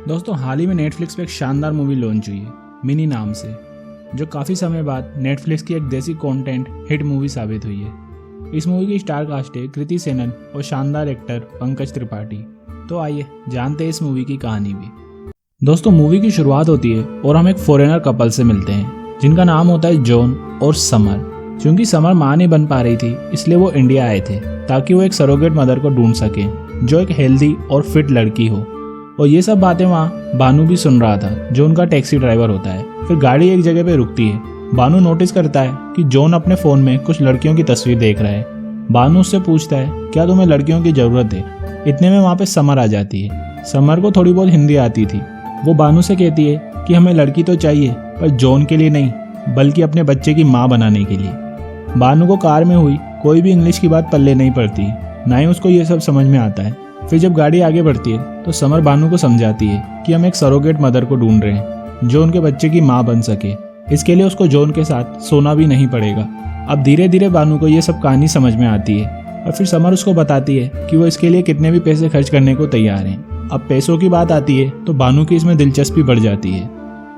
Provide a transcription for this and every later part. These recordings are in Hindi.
दोस्तों, हाल ही में नेटफ्लिक्स पे एक शानदार मूवी लॉन्च हुई है मिनी नाम से, जो काफ़ी समय बाद नेटफ्लिक्स की एक देसी कंटेंट हिट मूवी साबित हुई है। इस मूवी की स्टार कास्ट है कृति सेनन और शानदार एक्टर पंकज त्रिपाठी। तो आइए जानते हैं इस मूवी की कहानी भी। दोस्तों, मूवी की शुरुआत होती है और हम एक फॉरेनर कपल से मिलते हैं जिनका नाम होता है जॉन और समर। क्योंकि समर माँ नहीं बन पा रही थी, इसलिए वो इंडिया आए थे ताकि वो एक सरोगेट मदर को ढूंढ सके जो एक हेल्दी और फिट लड़की हो। और ये सब बातें वहाँ बानू भी सुन रहा था, जो उनका टैक्सी ड्राइवर होता है। फिर गाड़ी एक जगह पे रुकती है। बानू नोटिस करता है कि जॉन अपने फ़ोन में कुछ लड़कियों की तस्वीर देख रहा है। बानू उससे पूछता है, क्या तुम्हें लड़कियों की ज़रूरत है? इतने में वहाँ पे समर आ जाती है। समर को थोड़ी बहुत हिंदी आती थी। वो बानू से कहती है कि हमें लड़की तो चाहिए, पर जॉन के लिए नहीं, बल्कि अपने बच्चे की माँ बनाने के लिए। बानू को कार में हुई कोई भी इंग्लिश की बात पल्ले नहीं पड़ती, ना ही उसको ये सब समझ में आता है। फिर जब गाड़ी आगे बढ़ती है तो समर बानू को समझाती है कि हम एक सरोगेट मदर को ढूंढ रहे हैं जो उनके बच्चे की माँ बन सके। इसके लिए उसको जॉन के साथ सोना भी नहीं पड़ेगा। अब धीरे धीरे बानू को ये सब कहानी समझ में आती है और फिर समर उसको बताती है कि वो इसके लिए कितने भी पैसे खर्च करने को तैयार हैं। अब पैसों की बात आती है तो बानू की इसमें दिलचस्पी बढ़ जाती है।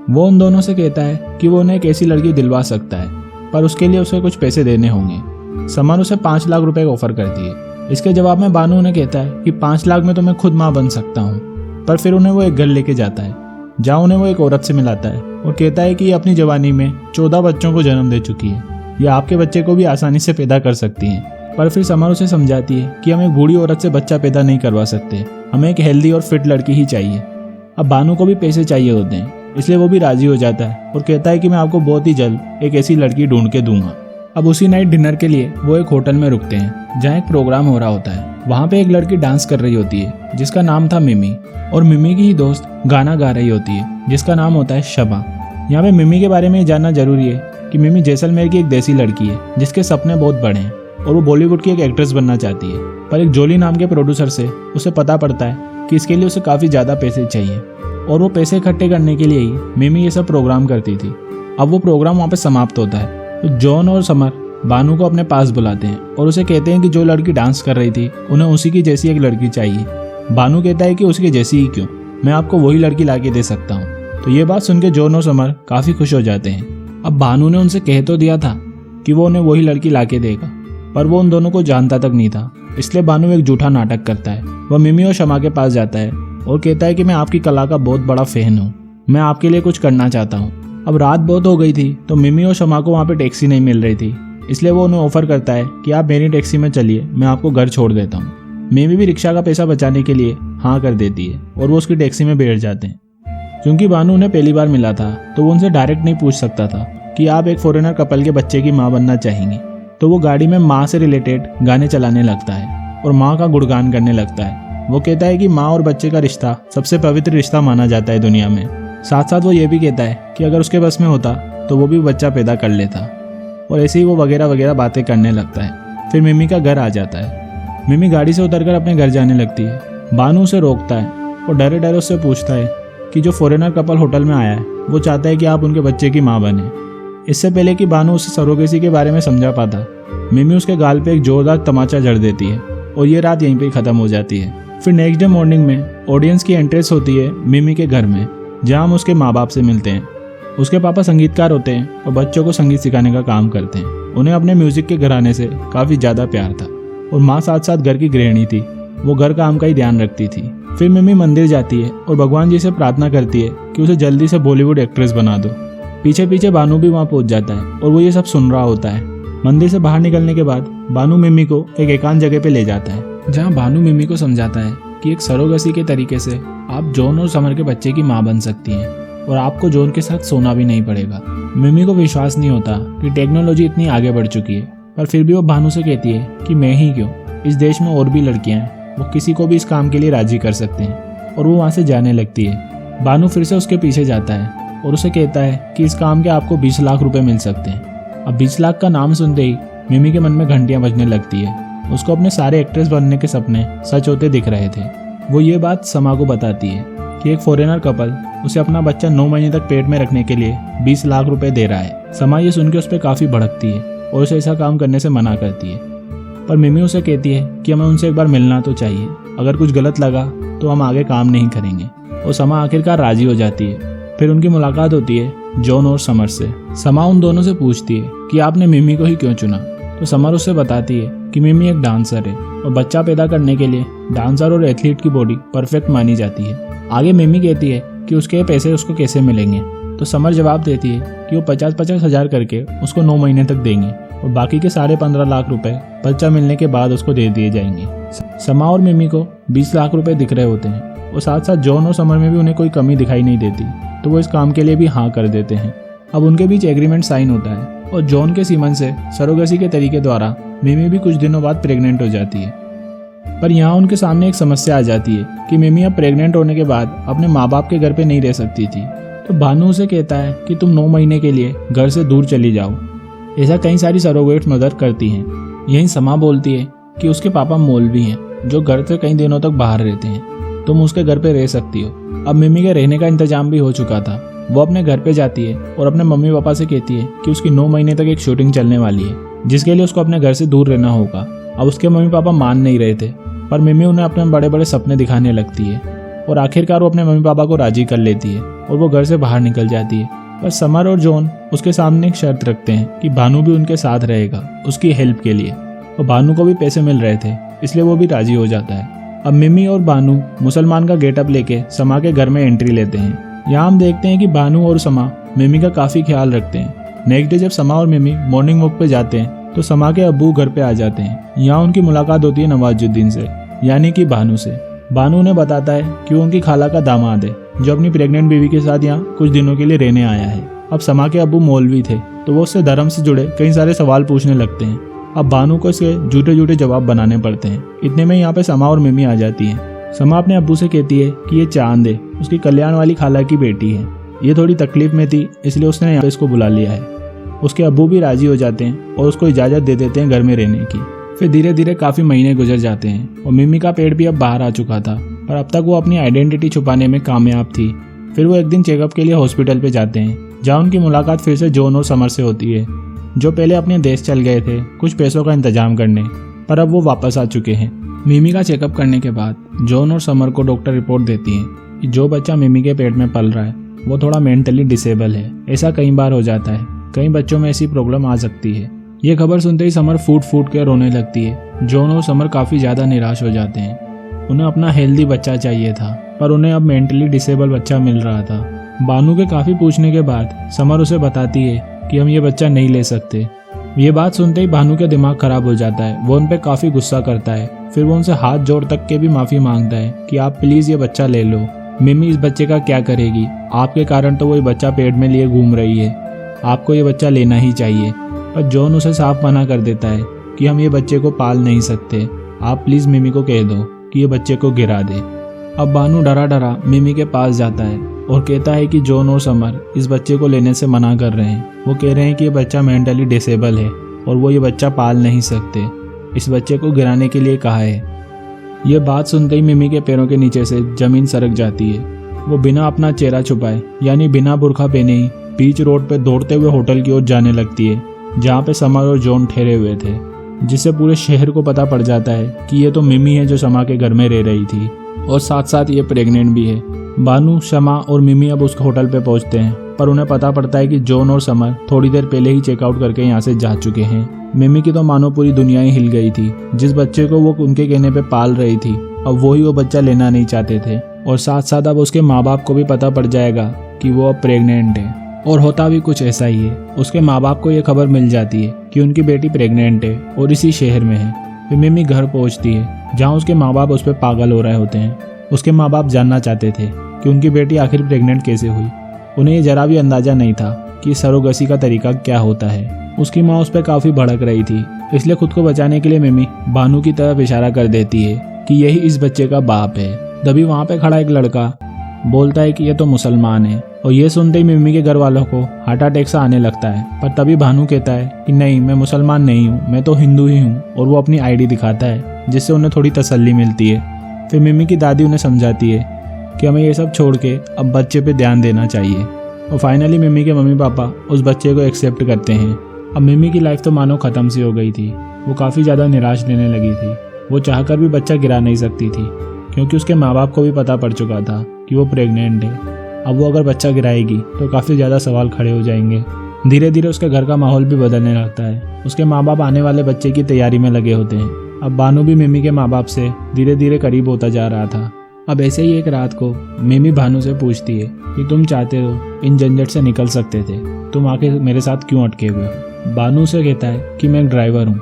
वो उन दोनों से कहता है कि वो उन्हें एक ऐसी लड़की दिलवा सकता है, पर उसके लिए उसे कुछ पैसे देने होंगे। समर उसे 5 लाख रुपए ऑफर करती है। इसके जवाब में बानू उन्हें कहता है कि 5 लाख में तो मैं खुद माँ बन सकता हूँ। पर फिर उन्हें वो एक घर लेके जाता है जहाँ उन्हें वो एक औरत से मिलाता है और कहता है कि ये अपनी जवानी में 14 बच्चों को जन्म दे चुकी है, ये आपके बच्चे को भी आसानी से पैदा कर सकती हैं। पर फिर समर उसे समझाती है कि हम एक बूढ़ी औरत से बच्चा पैदा नहीं करवा सकते, हमें एक हेल्दी और फिट लड़की ही चाहिए। अब बानू को भी पैसे चाहिए होते हैं, इसलिए वो भी राजी हो जाता है और कहता है कि मैं आपको बहुत ही जल्द एक ऐसी लड़की ढूंढ के दूंगा। अब उसी नाइट डिनर के लिए वो एक होटल में रुकते हैं जहाँ एक प्रोग्राम हो रहा होता है। वहाँ पे एक लड़की डांस कर रही होती है जिसका नाम था मिमी, और मिमी की ही दोस्त गाना गा रही होती है जिसका नाम होता है शबा। यहाँ पे मिमी के बारे में जानना जरूरी है कि मिमी जैसलमेर की एक देसी लड़की है जिसके सपने बहुत बड़े हैं और वो बॉलीवुड की एक एक्ट्रेस बनना चाहती है। पर एक जोली नाम के प्रोड्यूसर से उसे पता पड़ता है कि इसके लिए उसे काफ़ी ज़्यादा पैसे चाहिए, और वो पैसे इकट्ठे करने के लिए ही मिमी ये सब प्रोग्राम करती थी। अब वो प्रोग्राम वहाँ पे समाप्त होता है तो जॉन और समर बानू को अपने पास बुलाते हैं और उसे कहते हैं कि जो लड़की डांस कर रही थी उन्हें उसी की जैसी एक लड़की चाहिए। बानू कहता है कि उसकी जैसी ही क्यों, मैं आपको वही लड़की लाके दे सकता हूँ। तो ये बात सुन के जॉन और समर काफ़ी खुश हो जाते हैं। अब बानू ने उनसे कह तो दिया था कि वो उन्हें वही लड़की लाके देगा, पर वो उन दोनों को जानता तक नहीं था। इसलिए बानू एक झूठा नाटक करता है। वह मिमी और शमा के पास जाता है और कहता है कि मैं आपकी कला का बहुत बड़ा फैन हूँ, मैं आपके लिए कुछ करना चाहता हूँ। अब रात बहुत हो गई थी तो मिमी और शमा को वहाँ पे टैक्सी नहीं मिल रही थी, इसलिए वो उन्हें ऑफर करता है कि आप मेरी टैक्सी में चलिए, मैं आपको घर छोड़ देता हूँ। मिमी भी रिक्शा का पैसा बचाने के लिए हाँ कर देती है और वो उसकी टैक्सी में बैठ जाते हैं। क्योंकि बानू उन्हें पहली बार मिला था तो वो उनसे डायरेक्ट नहीं पूछ सकता था कि आप एक फॉरेनर कपल के बच्चे की माँ बनना चाहेंगे। तो वो गाड़ी में माँ से रिलेटेड गाने चलाने लगता है और माँ का गुणगान करने लगता है। वो कहता है कि माँ और बच्चे का रिश्ता सबसे पवित्र रिश्ता माना जाता है दुनिया में। साथ साथ वो ये भी कहता है कि अगर उसके बस में होता तो वो भी बच्चा पैदा कर लेता, और ऐसे ही वो वगैरह वगैरह बातें करने लगता है। फिर मिमी का घर आ जाता है। मिमी गाड़ी से उतरकर अपने घर जाने लगती है। बानू उसे रोकता है और डरे डरे उससे पूछता है कि जो फॉरेनर कपल होटल में आया है वो चाहता है कि आप उनके बच्चे की माँ बने। इससे पहले कि बानू उसे सरोगेसी के बारे में समझा पाता, मिमी उसके गाल पे एक जोरदार तमाचा जड़ देती है और ये रात यहीं पे ख़त्म हो जाती है। फिर नेक्स्ट डे मॉर्निंग में ऑडियंस की एंट्रेंस होती है मिमी के घर में, जहाँ हम उसके माँ बाप से मिलते हैं। उसके पापा संगीतकार होते हैं और बच्चों को संगीत सिखाने का काम करते हैं। उन्हें अपने म्यूजिक के घराने से काफ़ी ज़्यादा प्यार था, और माँ साथ साथ घर की गृहिणी थी, वो घर काम का ही ध्यान रखती थी। फिर मिमी मंदिर जाती है और भगवान जी से प्रार्थना करती है कि उसे जल्दी से बॉलीवुड एक्ट्रेस बना दो। पीछे पीछे बानू भी वहाँ पहुँच जाता है और वो ये सब सुन रहा होता है। मंदिर से बाहर निकलने के बाद बानू मिमी को एक एकांत जगह पे ले जाता है, जहाँ बानू मिमी को समझाता है कि एक सरोगेसी के तरीके से आप जॉन और समर के बच्चे की माँ बन सकती हैं और आपको जॉन के साथ सोना भी नहीं पड़ेगा। मिमी को विश्वास नहीं होता कि टेक्नोलॉजी इतनी आगे बढ़ चुकी है, पर फिर भी वो बानू से कहती है कि मैं ही क्यों, इस देश में और भी लड़कियां हैं, वो किसी को भी इस काम के लिए राजी कर सकते हैं। और वो वहाँ से जाने लगती है। बानू फिर से उसके पीछे जाता है और उसे कहता है कि इस काम के आपको 20 लाख रुपए मिल सकते हैं। अब 20 लाख का नाम सुनते ही मिमी के मन में घंटियां बजने लगती है। उसको अपने सारे एक्ट्रेस बनने के सपने सच होते दिख रहे थे। वो ये बात समा को बताती है कि एक फॉरेनर कपल उसे अपना बच्चा 9 महीने तक पेट में रखने के लिए 20 लाख रुपए दे रहा है। समा ये सुन के उस पर काफ़ी भड़कती है और उसे ऐसा काम करने से मना करती है। पर मिमी उसे कहती है कि हमें उनसे एक बार मिलना तो चाहिए, अगर कुछ गलत लगा तो हम आगे काम नहीं करेंगे। और समा आखिरकार राजी हो जाती है। फिर उनकी मुलाकात होती है जॉन और समर से। समा उन दोनों से पूछती है कि आपने मिमी को ही क्यों चुना। तो समर उससे बताती है कि मिमी एक डांसर है और बच्चा पैदा करने के लिए डांसर और एथलीट की बॉडी परफेक्ट मानी जाती है। आगे मिमी कहती है कि उसके पैसे उसको कैसे मिलेंगे। तो समर जवाब देती है कि वो 50-50 हज़ार करके उसको 9 महीने तक देंगे और बाकी के 15.5 लाख रुपए बच्चा मिलने के बाद उसको दे दिए जाएंगे। समा और मिमी को 20 लाख रुपए दिख रहे होते हैं और साथ साथ जॉन और समर में भी उन्हें कोई कमी दिखाई नहीं देती, तो वो इस काम के लिए भी हाँ कर देते हैं। अब उनके बीच एग्रीमेंट साइन होता है और जॉन के सीमन से सरोगेसी के तरीके द्वारा मिमी भी कुछ दिनों बाद प्रेग्नेंट हो जाती है। पर यहाँ उनके सामने एक समस्या आ जाती है कि मिमी अब प्रेग्नेंट होने के बाद अपने माँ बाप के घर पे नहीं रह सकती थी। तो भानु उसे कहता है कि तुम 9 महीने के लिए घर से दूर चली जाओ। ऐसा कई सारी सरोगेट मदर करती हैं। यहीं समा बोलती है कि उसके पापा मौलवी हैं जो घर से कई दिनों तक बाहर रहते हैं, तुम उसके घर पे रह सकती हो। अब मिमी के रहने का इंतजाम भी हो चुका था। वो अपने घर पे जाती है और अपने मम्मी पापा से कहती है कि उसकी 9 महीने तक एक शूटिंग चलने वाली है जिसके लिए उसको अपने घर से दूर रहना होगा। अब उसके मम्मी पापा मान नहीं रहे थे, पर मिमी उन्हें अपने बड़े बड़े सपने दिखाने लगती है और आखिरकार वो अपने मम्मी पापा को राजी कर लेती है और वो घर से बाहर निकल जाती है। पर समर और जॉन उसके सामने एक शर्त रखते हैं कि भानु भी उनके साथ रहेगा उसकी हेल्प के लिए, और भानु को भी पैसे मिल रहे थे इसलिए वो भी राजी हो जाता है। अब मिमी और भानु मुसलमान का गेटअप लेके समा के घर में एंट्री लेते हैं। यहाँ हम देखते हैं कि भानु और समा मिमी का काफ़ी ख्याल रखते हैं। नेक्स्ट डे जब समा और मिमी मॉर्निंग वॉक पे जाते हैं तो समा के अब्बू घर पे आ जाते हैं। यहाँ उनकी मुलाकात होती है नवाजुद्दीन से, यानी कि भानु से। भानु उन्हें बताता है कि वो उनकी खाला का दामाद है जो अपनी प्रेग्नेंट बीवी के साथ यहाँ कुछ दिनों के लिए रहने आया है। अब समा के अब्बू मौलवी थे तो वो उससे धर्म से जुड़े कई सारे सवाल पूछने लगते हैं। अब भानु को इसके झूठे झूठे जवाब बनाने पड़ते हैं। इतने में यहाँ पे समा और मिमी आ जाती हैं। समा अपने अब्बू से कहती है कि ये चांद है, उसकी कल्याण वाली खाला की बेटी है, ये थोड़ी तकलीफ में थी इसलिए उसने यहाँ पे इसको बुला लिया है। उसके अब्बू भी राजी हो जाते हैं और उसको इजाज़त दे देते हैं घर में रहने की। फिर धीरे धीरे काफ़ी महीने गुजर जाते हैं और मिमी का पेट भी अब बाहर आ चुका था, पर अब तक वो अपनी आइडेंटिटी छुपाने में कामयाब थी। फिर वो एक दिन चेकअप के लिए हॉस्पिटल पे जाते हैं जहाँ उनकी मुलाकात फिर से जॉन और समर से होती है जो पहले अपने देश चल गए थे कुछ पैसों का इंतजाम करने, पर अब वो वापस आ चुके हैं। मिमी का चेकअप करने के बाद जॉन और समर को डॉक्टर रिपोर्ट देती हैं कि जो बच्चा मिमी के पेट में पल रहा है वो थोड़ा मेंटली डिसेबल है। ऐसा कई बार हो जाता है, कई बच्चों में ऐसी प्रॉब्लम आ सकती है। ये खबर सुनते ही समर फूट फूट के रोने लगती है। जॉन और समर काफ़ी ज़्यादा निराश हो जाते हैं। उन्हें अपना हेल्दी बच्चा चाहिए था पर उन्हें अब मेंटली डिसेबल बच्चा मिल रहा था। भानु के काफ़ी पूछने के बाद समर उसे बताती है कि हम ये बच्चा नहीं ले सकते। ये बात सुनते ही भानु का दिमाग खराब हो जाता है। वो उन पर काफ़ी गुस्सा करता है। फिर वो उनसे हाथ जोड़ तक के भी माफ़ी मांगता है कि आप प्लीज़ ये बच्चा ले लो। मिमी इस बच्चे का क्या करेगी, आपके कारण तो वो ये बच्चा पेट में लिए घूम रही है, आपको ये बच्चा लेना ही चाहिए। पर जॉन उसे साफ मना कर देता है कि हम ये बच्चे को पाल नहीं सकते, आप प्लीज़ मिमी को कह दो कि ये बच्चे को गिरा दे। अब भानु डरा डरा मिमी के पास जाता है और कहता है कि जॉन और समर इस बच्चे को लेने से मना कर रहे हैं। वो कह रहे हैं कि ये बच्चा मेंटली डिसेबल है और वो ये बच्चा पाल नहीं सकते, इस बच्चे को गिराने के लिए कहा है। ये बात सुनते ही मिमी के पैरों के नीचे से ज़मीन सरक जाती है। वो बिना अपना चेहरा छुपाए यानी बिना बुर्खा पहने ही बीच रोड पे दौड़ते हुए होटल की ओर जाने लगती है जहाँ पे समर और जॉन ठहरे हुए थे, जिससे पूरे शहर को पता पड़ जाता है कि ये तो मिमी है जो समा के घर में रह रही थी और साथ साथ ये प्रेग्नेंट भी है। भानु, शमा और मिमी अब उस होटल पे पहुंचते हैं पर उन्हें पता पड़ता है कि जॉन और समर थोड़ी देर पहले ही चेकआउट करके यहाँ से जा चुके हैं। मिमी की तो मानो पूरी दुनिया ही हिल गई थी। जिस बच्चे को वो उनके कहने पे पाल रही थी अब वही वो बच्चा लेना नहीं चाहते थे, और साथ साथ अब उसके माँ बाप को भी पता पड़ जाएगा कि वो अब प्रेग्नेंट है। और होता भी कुछ ऐसा ही है। उसके माँ बाप को ये खबर मिल जाती है कि उनकी बेटी प्रेग्नेंट है और इसी शहर में है। फिर मिमी घर पहुँचती है जहाँ उसके माँ बाप उस पर पागल हो रहे होते हैं। उसके माँ बाप जानना चाहते थे कि उनकी बेटी आखिर प्रेग्नेंट कैसे हुई। उन्हें ये जरा भी अंदाजा नहीं था कि सरोगेसी का तरीका क्या होता है। उसकी माँ उस पर काफ़ी भड़क रही थी, इसलिए खुद को बचाने के लिए मिमी भानु की तरफ इशारा कर देती है कि यही इस बच्चे का बाप है। तभी वहाँ पे खड़ा एक लड़का बोलता है कि ये तो मुसलमान है, और ये सुनते ही मिमी के घर वालों को हार्ट अटैक सा आने लगता है। पर तभी भानु कहता है कि नहीं, मैं मुसलमान नहीं हूँ, मैं तो हिंदू ही हूँ, और वो अपनी आईडी दिखाता है जिससे उन्हें थोड़ी तसल्ली मिलती है। फिर मिमी की दादी उन्हें समझाती है कि हमें ये सब छोड़ के अब बच्चे पे ध्यान देना चाहिए, और फाइनली मिमी के मम्मी पापा उस बच्चे को एक्सेप्ट करते हैं। अब मिमी की लाइफ तो मानो ख़त्म सी हो गई थी। वो काफ़ी ज़्यादा निराश लेने लगी थी। वो चाहकर भी बच्चा गिरा नहीं सकती थी क्योंकि उसके माँ बाप को भी पता पड़ चुका था कि वो प्रेग्नेंट है। अब वो अगर बच्चा गिराएगी तो काफ़ी ज़्यादा सवाल खड़े हो जाएंगे। धीरे धीरे उसके घर का माहौल भी बदलने लगता है। उसके माँ बाप आने वाले बच्चे की तैयारी में लगे होते हैं। अब बानू भी मिमी के माँ बाप से धीरे धीरे करीब होता जा रहा था। अब ऐसे ही एक रात को मिमी भानु से पूछती है कि तुम चाहते हो इन झंझट से निकल सकते थे, तुम आके मेरे साथ क्यों अटके हुए हो। बानू से कहता है कि मैं एक ड्राइवर हूँ,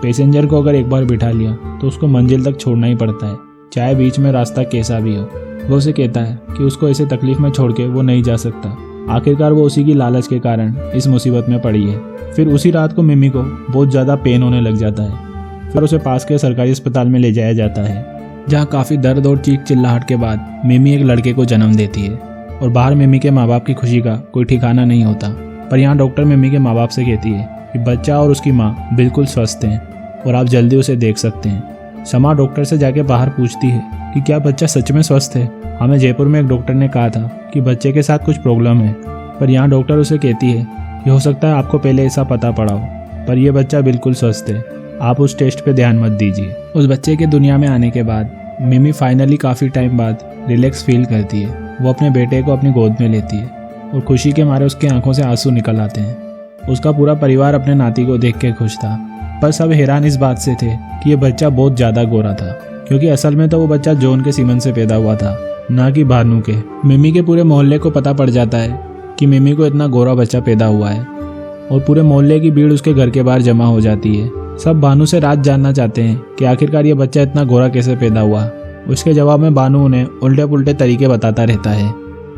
पैसेंजर को अगर एक बार बिठा लिया तो उसको मंजिल तक छोड़ना ही पड़ता है, चाहे बीच में रास्ता कैसा भी हो। वो उसे कहता है कि उसको ऐसे तकलीफ में छोड़ के वो नहीं जा सकता। आखिरकार वो उसी की लालच के कारण इस मुसीबत में पड़ी है। फिर उसी रात को मिमी को बहुत ज़्यादा पेन होने लग जाता है। फिर उसे पास के सरकारी अस्पताल में ले जाया जाता है, जहाँ काफ़ी दर्द और चीख चिल्लाहट के बाद मिमी एक लड़के को जन्म देती है। और बाहर मिमी के माँ बाप की खुशी का कोई ठिकाना नहीं होता। पर यहाँ डॉक्टर मिमी के माँ बाप से कहती है कि बच्चा और उसकी माँ बिल्कुल स्वस्थ हैं और आप जल्दी उसे देख सकते हैं। समा डॉक्टर से जाके बाहर पूछती है कि क्या बच्चा सच में स्वस्थ है। हमें जयपुर में एक डॉक्टर ने कहा था कि बच्चे के साथ कुछ प्रॉब्लम है, पर यहाँ डॉक्टर उसे कहती है कि हो सकता है आपको पहले ऐसा पता पड़ा हो, पर यह बच्चा बिल्कुल स्वस्थ है, आप उस टेस्ट पे ध्यान मत दीजिए। उस बच्चे के दुनिया में आने के बाद मिमी फाइनली काफ़ी टाइम बाद रिलैक्स फील करती है। वो अपने बेटे को अपनी गोद में लेती है और खुशी के मारे उसकी आंखों से आंसू निकल आते हैं। उसका पूरा परिवार अपने नाती को देख के खुश था, पर सब हैरान इस बात से थे कि ये बच्चा बहुत ज़्यादा गोरा था, क्योंकि असल में तो वो बच्चा जॉन के सीमन से पैदा हुआ था, ना कि भानु के। मिमी के पूरे मोहल्ले को पता पड़ जाता है कि मिमी को इतना गोरा बच्चा पैदा हुआ है और पूरे मोहल्ले की भीड़ उसके घर के बाहर जमा हो जाती है। सब भानु से राज जानना चाहते हैं कि आखिरकार ये बच्चा इतना गोरा कैसे पैदा हुआ। उसके जवाब में भानु उन्हें उल्टे पुल्टे तरीके बताता रहता है।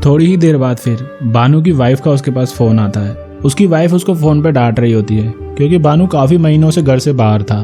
थोड़ी ही देर बाद फिर भानु की वाइफ का उसके पास फ़ोन आता है। उसकी वाइफ उसको फ़ोन पे डांट रही होती है क्योंकि भानु काफ़ी महीनों से घर से बाहर था।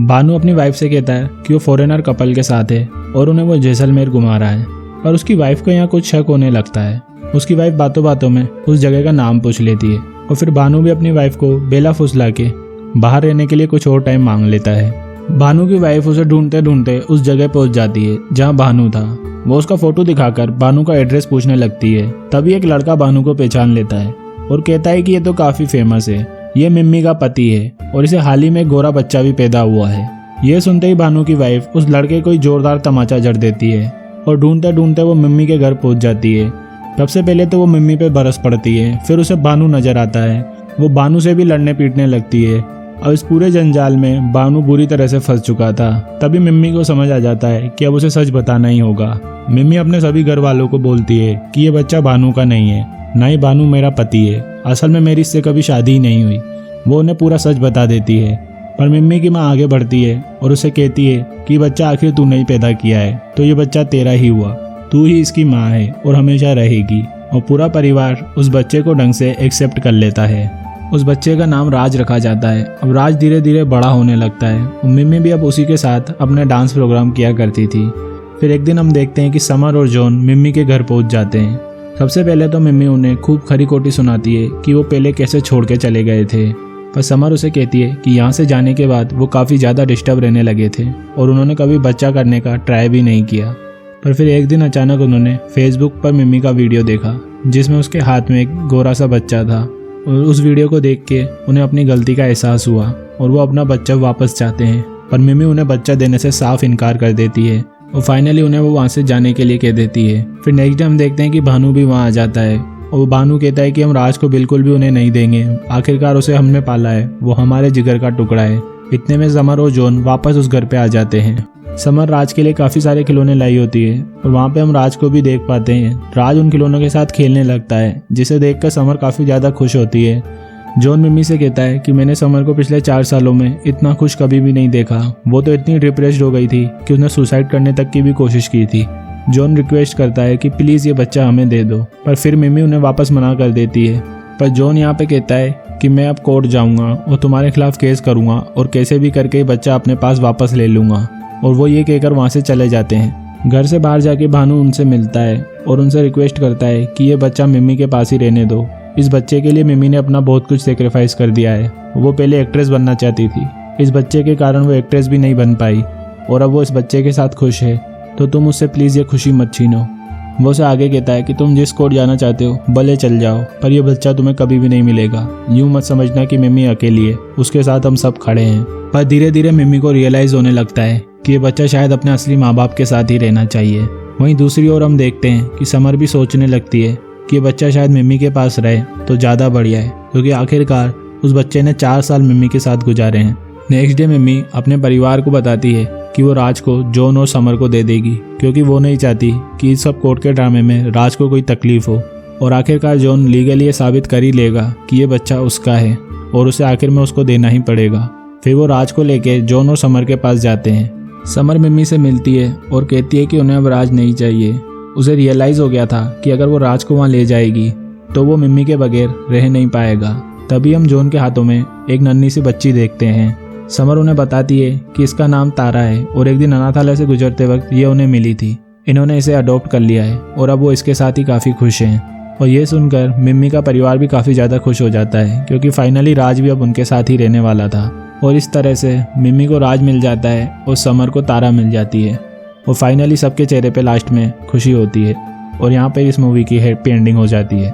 भानु अपनी वाइफ से कहता है कि वो फॉरेनर कपल के साथ है और उन्हें वो जैसलमेर घुमा रहा है, पर उसकी वाइफ को यहाँ कुछ शक होने लगता है। उसकी वाइफ बातों बातों में उस जगह का नाम पूछ लेती है और फिर भानु भी अपनी वाइफ को बेला फुसला के बाहर रहने के लिए कुछ और टाइम मांग लेता है। भानु की वाइफ उसे ढूंढते ढूंढते उस जगह पहुंच जाती है जहां भानु था। वो उसका फोटो दिखाकर भानु का एड्रेस पूछने लगती है। तभी एक लड़का भानु को पहचान लेता है और कहता है कि ये तो काफी फेमस है, ये मिम्मी का पति है और इसे हाल ही में एक गोरा बच्चा भी पैदा हुआ है। ये सुनते ही भानु की वाइफ उस लड़के को जोरदार तमाचा जड़ देती है और ढूंढते ढूंढते वो मिम्मी के घर पहुंच जाती है। सबसे पहले तो वो मिम्मी पे बरस पड़ती है, फिर उसे भानु नजर आता है। वो भानु से भी लड़ने पीटने लगती है। अब इस पूरे जंजाल में भानु बुरी तरह से फंस चुका था। तभी मिम्मी को समझ आ जाता है कि अब उसे सच बताना ही होगा। मिम्मी अपने सभी घर वालों को बोलती है कि ये बच्चा भानु का नहीं है, ना ही भानु मेरा पति है, असल में मेरी इससे कभी शादी ही नहीं हुई। वो उन्हें पूरा सच बता देती है, पर मिम्मी की माँ आगे बढ़ती है और उसे कहती है कि बच्चा आखिर तूने ही पैदा किया है, तो ये बच्चा तेरा ही हुआ, तू ही इसकी माँ है और हमेशा रहेगी। और पूरा परिवार उस बच्चे को ढंग से एक्सेप्ट कर लेता है। उस बच्चे का नाम राज रखा जाता है। अब राज धीरे धीरे बड़ा होने लगता है और मिम्मी भी अब उसी के साथ अपने डांस प्रोग्राम किया करती थी। फिर एक दिन हम देखते हैं कि समर और जॉन मिम्मी के घर पहुंच जाते हैं। सबसे पहले तो मिम्मी उन्हें खूब खरी खोटी सुनाती है कि वो पहले कैसे छोड़ के चले गए थे, पर समर उसे कहती है कि यहाँ से जाने के बाद वो काफ़ी ज़्यादा डिस्टर्ब रहने लगे थे और उन्होंने कभी बच्चा करने का ट्राई भी नहीं किया। पर फिर एक दिन अचानक उन्होंने फेसबुक पर मिम्मी का वीडियो देखा जिसमें उसके हाथ में एक गोरा सा बच्चा था और उस वीडियो को देख के उन्हें अपनी गलती का एहसास हुआ और वो अपना बच्चा वापस चाहते हैं। पर मिम्मी उन्हें बच्चा देने से साफ इनकार कर देती है और फाइनली उन्हें वो वहाँ से जाने के लिए कह देती है। फिर नेक्स्ट डे हम देखते हैं कि भानु भी वहाँ आ जाता है और वो भानु कहता है कि हम राज को बिल्कुल भी उन्हें नहीं देंगे, आखिरकार उसे हमने पाला है, वो हमारे जिगर का टुकड़ा है। इतने में समर और जॉन वापस उस घर पे आ जाते हैं। समर राज के लिए काफ़ी सारे खिलौने लाई होती है और वहाँ पे हम राज को भी देख पाते हैं। राज उन खिलौनों के साथ खेलने लगता है जिसे देखकर समर काफ़ी ज़्यादा खुश होती है। जॉन मिम्मी से कहता है कि मैंने समर को पिछले 4 सालों में इतना खुश कभी भी नहीं देखा, वो तो इतनी डिप्रेस्ड हो गई थी कि उसने सुसाइड करने तक की भी कोशिश की थी। जॉन रिक्वेस्ट करता है कि प्लीज़ ये बच्चा हमें दे दो, पर फिर मिम्मी उन्हें वापस मना कर देती है। पर जॉन यहाँ पे कहता है कि मैं अब कोर्ट जाऊँगा और तुम्हारे खिलाफ केस करूँगा और कैसे भी करके ये बच्चा अपने पास वापस ले लूँगा। और वो ये कहकर वहाँ से चले जाते हैं। घर से बाहर जाके भानु उनसे मिलता है और उनसे रिक्वेस्ट करता है कि ये बच्चा मिम्मी के पास ही रहने दो। इस बच्चे के लिए मिम्मी ने अपना बहुत कुछ सेक्रीफाइस कर दिया है। वो पहले एक्ट्रेस बनना चाहती थी, इस बच्चे के कारण वो एक्ट्रेस भी नहीं बन पाई और अब वो इस बच्चे के साथ खुश है, तो तुम उससे प्लीज़ ये खुशी मत छीनो। वो उसे आगे कहता है कि तुम जिस कोर्ट जाना चाहते हो भले चल जाओ, पर यह बच्चा तुम्हें कभी भी नहीं मिलेगा। यूं मत समझना कि मिम्मी अकेली है, उसके साथ हम सब खड़े हैं। पर धीरे धीरे मिम्मी को रियलाइज होने लगता है कि ये बच्चा शायद अपने असली माँ बाप के साथ ही रहना चाहिए। वहीं दूसरी ओर हम देखते हैं कि समर भी सोचने लगती है कि ये बच्चा शायद मिम्मी के पास रहे तो ज़्यादा बढ़िया है, क्योंकि आखिरकार उस बच्चे ने 4 साल मिम्मी के साथ गुजारे हैं। नेक्स्ट डे मिम्मी अपने परिवार को बताती है कि वो राज को जॉन और समर को दे देगी, क्योंकि वो नहीं चाहती कि इस सब कोर्ट के ड्रामे में राज को कोई तकलीफ हो। और आखिरकार जॉन लीगली ये साबित कर ही लेगा कि ये बच्चा उसका है और उसे आखिर में उसको देना ही पड़ेगा। फिर वो राज को लेके जॉन और समर के पास जाते हैं। समर मिम्मी से मिलती है और कहती है कि उन्हें अब राज नहीं चाहिए। उसे रियलाइज़ हो गया था कि अगर वो राज को वहाँ ले जाएगी तो वो मिम्मी के बगैर रह नहीं पाएगा। तभी हम जॉन के हाथों में एक नन्ही सी बच्ची देखते हैं। समर उन्हें बताती है कि इसका नाम तारा है और एक दिन अनाथालय से गुजरते वक्त ये उन्हें मिली थी। इन्होंने इसे अडॉप्ट कर लिया है और अब वो इसके साथ ही काफ़ी खुश हैं। और ये सुनकर मिम्मी का परिवार भी काफ़ी ज़्यादा खुश हो जाता है, क्योंकि फाइनली राज भी अब उनके साथ ही रहने वाला था। और इस तरह से मिम्मी को राज मिल जाता है और समर को तारा मिल जाती है और फाइनली सबके चेहरे पे लास्ट में खुशी होती है। और यहाँ पे इस मूवी की हैप्पी एंडिंग हो जाती है।